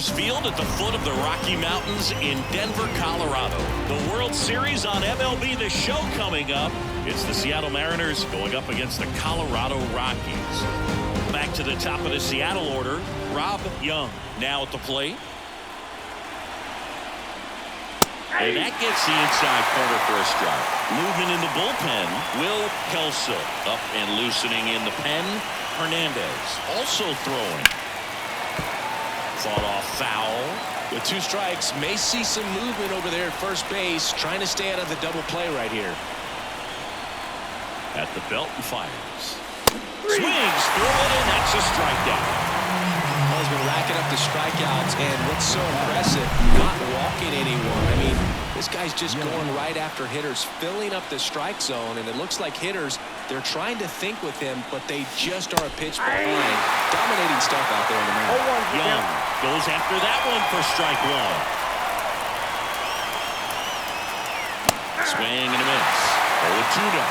Coors Field at the foot of the Rocky Mountains in Denver, Colorado. The World Series on MLB The Show coming up. It's the Seattle Mariners going up against the Colorado Rockies. Back to the top of the Seattle order, Rob Young now at the plate. And that gets the inside corner for a strike. Movement in the bullpen. Will Kelso up and loosening in the pen. Hernandez also throwing. Fought off foul. With 2 strikes, may see some movement over there at first base, trying to stay out of the double play right here. At the belt and fires. Swings through it, and that's a strikeout. Well, he's been racking up the strikeouts, and what's so impressive, not walking anyone. I mean, this guy's just going right after hitters, filling up the strike zone, and it looks like hitters, they're trying to think with him, but they just are a pitch behind. Dominating stuff out there in the mound. Young goes after that one for strike 1. Swing and a miss. 0-2 now.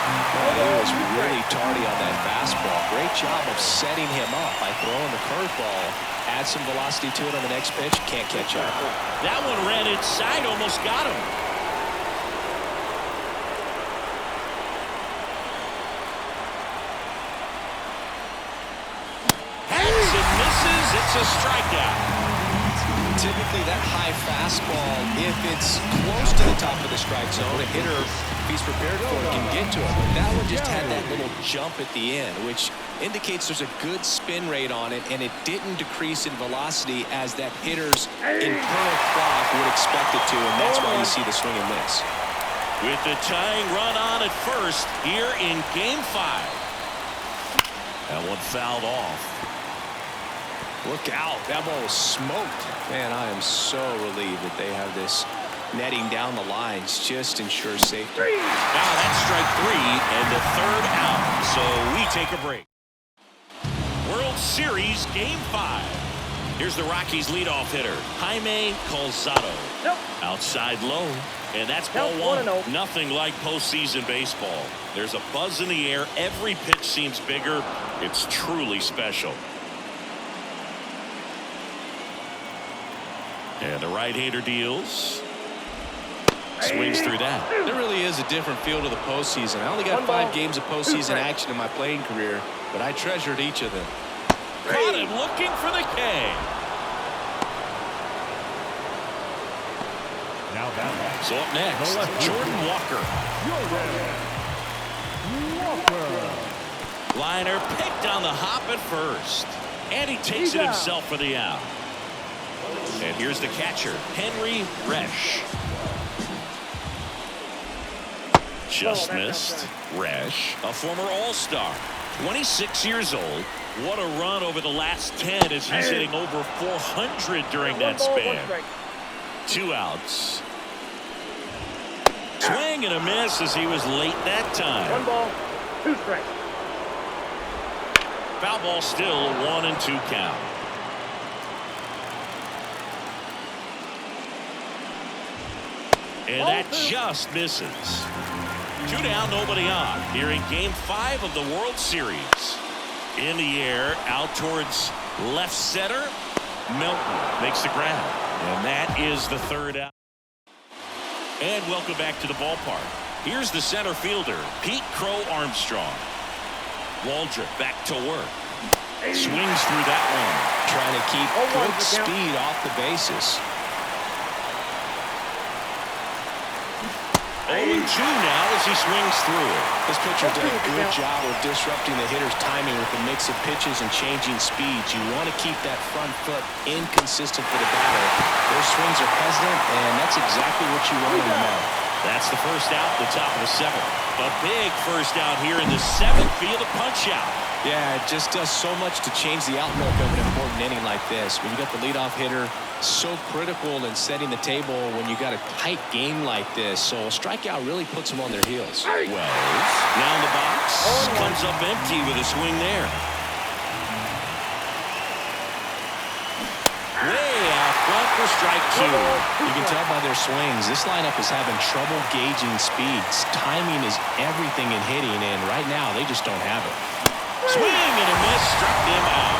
He was really tardy on that fastball. Great job of setting him up by throwing the curveball. Add some velocity to it on the next pitch. Can't catch up. That one ran inside, almost got him. Hits and misses. It's a strikeout. Typically that high fastball, if it's close to the top of the strike zone, a hitter, if he's prepared for it, can get to it. But that one just had that little jump at the end, which indicates there's a good spin rate on it, and it didn't decrease in velocity as that hitter's internal clock would expect it to, and that's why you see the swing and miss. With the tying run on at first here in Game 5. That one fouled off. Look out. That ball was smoked. Man, I am so relieved that they have this netting down the lines. Just ensures safety. Now that's strike 3 and the 3rd out. So we take a break. World Series Game 5. Here's the Rockies leadoff hitter, Jaime Calzado. Outside low. And that's ball 1. Nothing like postseason baseball. There's a buzz in the air. Every pitch seems bigger. It's truly special. And the right-hander deals. Swings through that. There really is a different feel to the postseason. I only got 5 games of postseason action in my playing career, but I treasured each of them. Caught him looking for the K. Now that. So up next, Jordan Walker. Liner picked on the hop at first. And he takes it himself for the out. And here's the catcher, Henry Resch. Just missed. Resch, a former All-Star, 26 years old. What a run over the last 10 as he's hitting over 400 during that span. 2 outs. Swing and a miss as he was late that time. 1 ball, 2 strikes. Foul ball still, 1-2 count. And that just misses. 2 down, nobody on. Here in Game 5 of the World Series. In the air, out towards left center. Milton makes the grab. And that is the 3rd out. And welcome back to the ballpark. Here's the center fielder, Pete Crow Armstrong. Waldrop back to work. Swings through that one. Trying to keep good speed off the bases. 0-2 now as he swings through it. This pitcher did a good job of disrupting the hitter's timing with a mix of pitches and changing speeds. You want to keep that front foot inconsistent for the batter. Those swings are hesitant, and that's exactly what you want in the mound. That's the first out, the top of the 7th. A big first out here in the 7th via the punch out. Yeah, it just does so much to change the outlook of an important inning like this. When you got the leadoff hitter, so critical in setting the table when you got a tight game like this. So a strikeout really puts them on their heels. Wells now in the box. Comes up empty with a swing there. Way out front for strike 2. You can tell by their swings, this lineup is having trouble gauging speeds. Timing is everything in hitting, and right now they just don't have it. Swing and a miss, struck him out.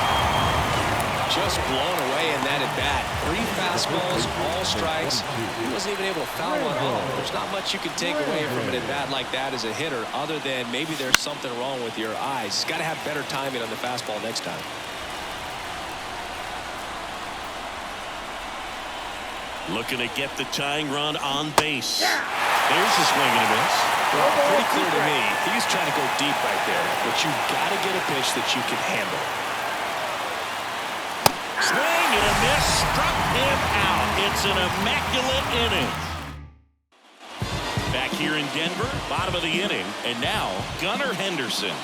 just blown away in that at bat. 3 fastballs, all strikes. He wasn't even able to foul one off. There's not much you can take away from an at bat like that as a hitter, other than maybe there's something wrong with your eyes. Got to have better timing on the fastball next time. Looking to get the tying run on base. There's a swing and a miss. Well, pretty clear to me, he's trying to go deep right there, but you've got to get a pitch that you can handle. Swing and a miss, struck him out. It's an immaculate inning. Back here in Denver, bottom of the inning, and now Gunnar Henderson.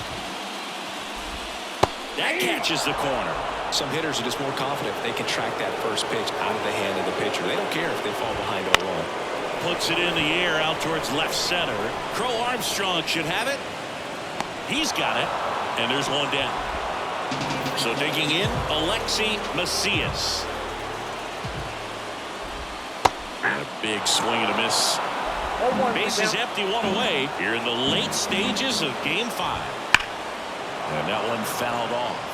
That catches the corner. Some hitters are just more confident if they can track that first pitch out of the hand of the pitcher. They don't care if they fall behind 0-1. Puts it in the air out towards left center. Crow Armstrong should have it. He's got it, and there's one down. So digging in, Alexi Macias. And a big swing and a miss. Bases empty, one away here in the late stages of Game 5. And that one fouled off.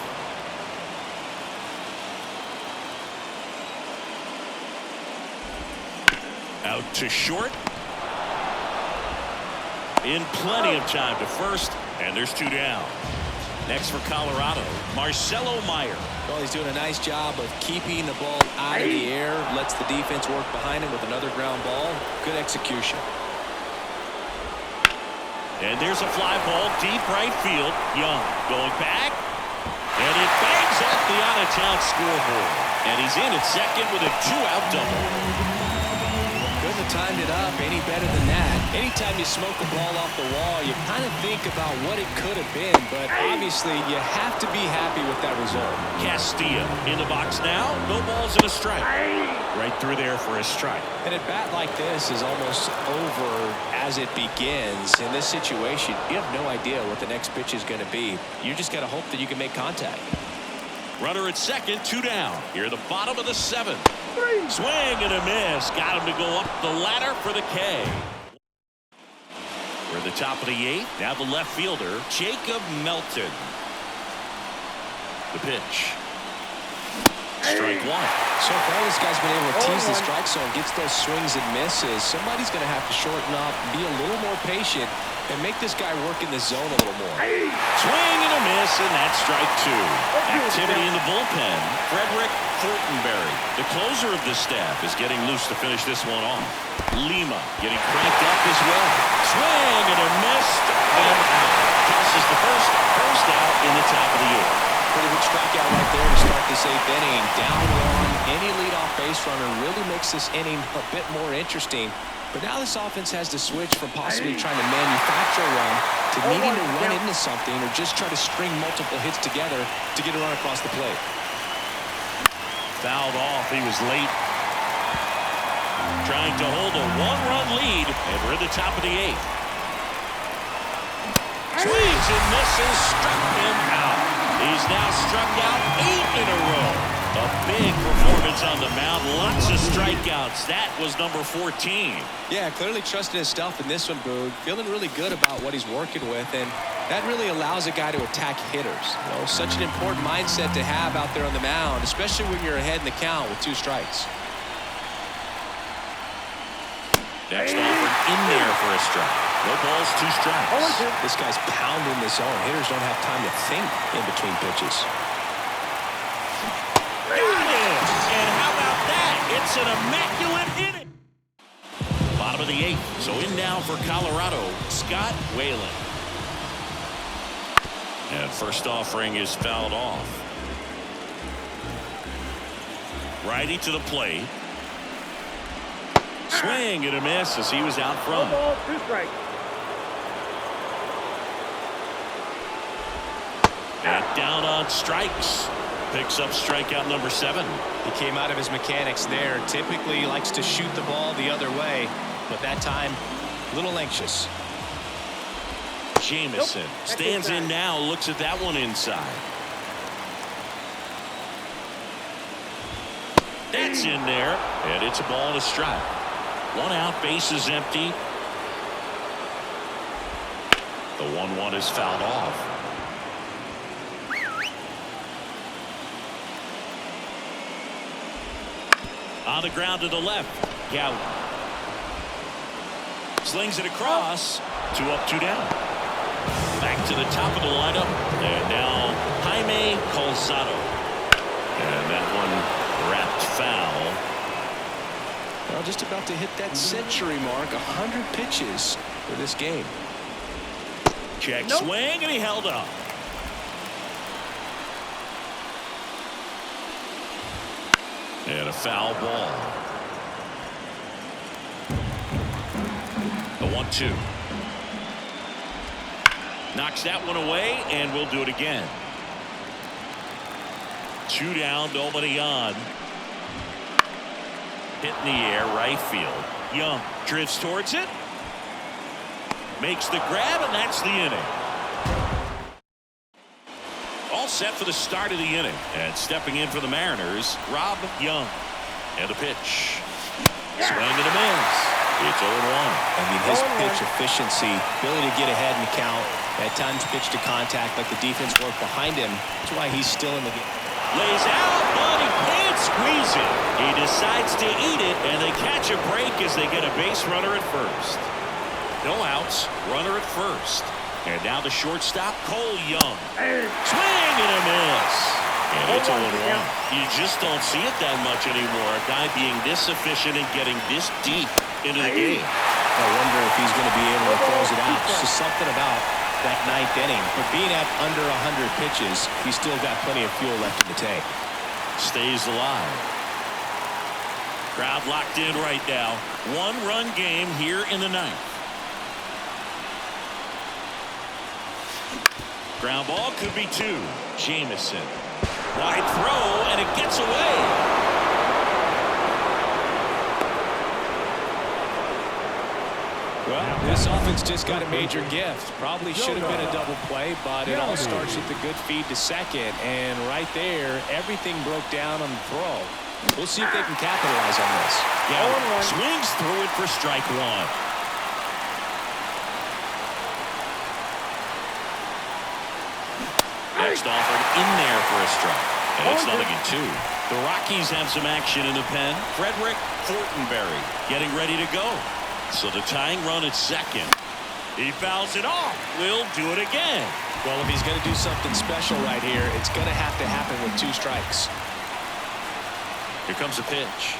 Out to short. In plenty of time to first, and there's 2 down. Next for Colorado, Marcelo Meyer. Well, he's doing a nice job of keeping the ball out of the air, lets the defense work behind him with another ground ball. Good execution. And there's a fly ball deep right field. Young going back, and it bangs off the out-of-town scoreboard. And he's in at second with a 2-out double. Couldn't have timed it up any better than that. Anytime you smoke a ball off the wall, you kind of think about what it could have been, but obviously you have to be happy with that result. Castilla in the box now. No balls and a strike. Right through there for a strike. And a bat like this is almost over as it begins. In this situation, you have no idea what the next pitch is going to be. You just got to hope that you can make contact. Runner at second, 2 down. Here at the bottom of the 7th. Swing and a miss. Got him to go up the ladder for the K. We're at the top of the 8th. Now the left fielder, Jacob Melton. The pitch. Strike 1. So far, this guy's been able to tease the strike zone, gets those swings and misses. Somebody's going to have to shorten up, be a little more patient, and make this guy work in the zone a little more. Swing and a miss, and that's strike 2. Activity in the bullpen. Frederick Fortenberry, the closer of the staff, is getting loose to finish this one off. Lima getting cranked up as well. Swing and a miss, and out. Tosses the first out in the top of the 8th. Pretty good strikeout right there to start this 8th inning. Down 1, any leadoff base runner really makes this inning a bit more interesting. But now this offense has to switch from possibly trying to manufacture a run to needing to run into something or just try to string multiple hits together to get a run across the plate. Fouled off. He was late. Trying to hold a 1-run lead, and we're at the top of the 8th. Swings and misses, struck him out. He's now struck out 8 in a row. A big performance on the mound. Lots of strikeouts. That was number 14. Yeah, clearly trusting his stuff in this one, Boog. Feeling really good about what he's working with, and that really allows a guy to attack hitters. You know, such an important mindset to have out there on the mound, especially when you're ahead in the count with 2 strikes. Next offered in there for a strike. No balls, 2 strikes. This guy's pounding the zone. Hitters don't have time to think in between pitches. Got it! And how about that? It's an immaculate inning. Bottom of the 8th. So in now for Colorado, Scott Whalen. And first offering is fouled off. Righty to the plate. Swing and a miss as he was out front. 1 ball, 2 strikes. And down on strikes. Picks up strikeout number 7. He came out of his mechanics there. Typically he likes to shoot the ball the other way, but that time a little anxious. Jamison stands in now, looks at that one inside. That's in there, and it's a ball and a strike. 1 out, base is empty. The 1-1 is fouled off. On the ground to the left. Galland. Slings it across. 2 up, 2 down. Back to the top of the lineup. And now Jaime Calzado. And that one wrapped foul. Well, just about to hit that century mark. 100 pitches for this game. Check swing, and he held up. And a foul ball. The 1-2. Knocks that one away, and we'll do it again. 2 down, nobody on. Hit in the air, right field. Young drifts towards it. Makes the grab, and that's the inning. All set for the start of the inning. And stepping in for the Mariners, Rob Young. And a pitch. Swing and a miss. It's 0-1. I mean, his pitch efficiency, ability to get ahead in the count, at times pitch to contact, let the defense work behind him. That's why he's still in the game. Lays out, but he can't squeeze it. He decides to eat it, and they catch a break as they get a base runner at first. No outs, runner at first. And now the shortstop, Cole Young. Swing and a miss. And it's 0-1. You just don't see it that much anymore. A guy being this efficient and getting this deep into the game. I wonder if he's going to be able to close it out. Just something about that 9th inning. But being at under 100 pitches, he's still got plenty of fuel left in the tank. Stays alive. Crowd locked in right now. 1-run game here in the 9th. Ground ball could be 2. Jamison. Wide throw, and it gets away. Well, this offense just got a major gift. Probably should have been a double play, but it all starts with the good feed to second. And right there, everything broke down on the throw. We'll see if they can capitalize on this. Yeah, swings through it for strike 1. Next offered in there for a strike. And it's 0-2. The Rockies have some action in the pen. Frederick Fortenberry getting ready to go. So the tying run at second. He fouls it off. We'll do it again. Well, if he's going to do something special right here, it's going to have to happen with 2 strikes. Here comes a pitch.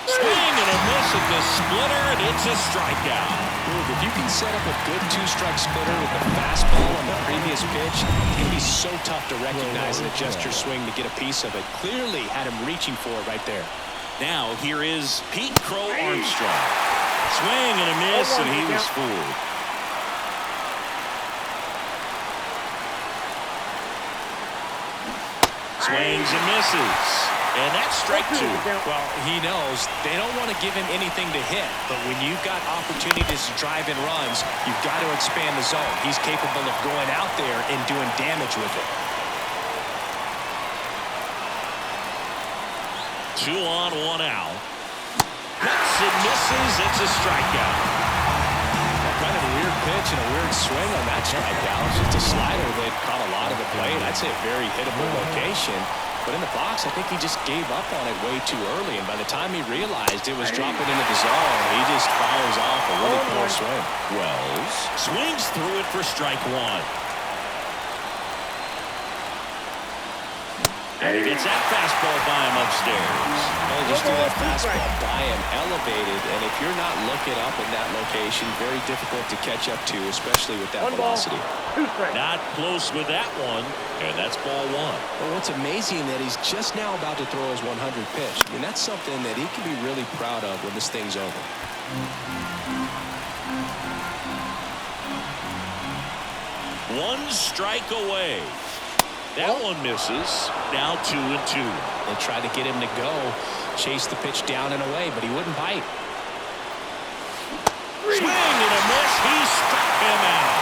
Swing and a miss at the splitter, and it's a strikeout. If you can set up a good 2-strike splitter with the fastball on the previous pitch, it can be so tough to recognize and adjust your swing to get a piece of it. Clearly had him reaching for it right there. Now here is Pete Crow Armstrong. Swing and a miss, and he was fooled. Swings and misses. And that's strike 2. Well, he knows they don't want to give him anything to hit, but when you've got opportunities to drive in runs, you've got to expand the zone. He's capable of going out there and doing damage with it. 2 on, 1 out. Cuts and misses. It's a strikeout. Kind of a weird pitch and a weird swing on that strikeout. It's just a slider that caught a lot of the plate. I'd say a very hittable location. But in the box, I think he just gave up on it way too early. And by the time he realized it was dropping into the zone, he just fires off a really poor swing. Wells swings through it for strike 1. And he gets that fastball by him upstairs. Well, just threw that fastball by him, elevated. And if you're not looking up in that location, very difficult to catch up to, especially with that velocity. Not close with that one. And that's ball 1. Well, what's amazing that he's just now about to throw his 100th pitch. I mean, that's something that he can be really proud of when this thing's over. 1 strike away. That one misses. Now 2-2. They tried to get him to go, chase the pitch down and away, but he wouldn't bite. Swing and a miss. He struck him out.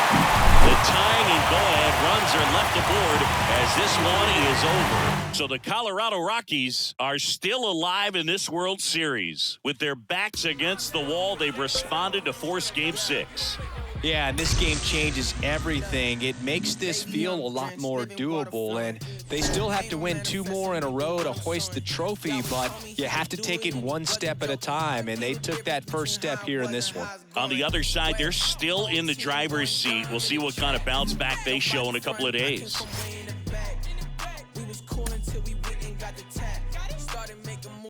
The tying and go-ahead runs are left aboard as this one is over. So the Colorado Rockies are still alive in this World Series. With their backs against the wall, they've responded to force Game 6. Yeah, and this game changes everything. It makes this feel a lot more doable, and they still have to win 2 more in a row to hoist the trophy, but you have to take it one step at a time, and they took that first step here in this one. On the other side, they're still in the driver's seat. We'll see what kind of bounce back they show in a couple of days.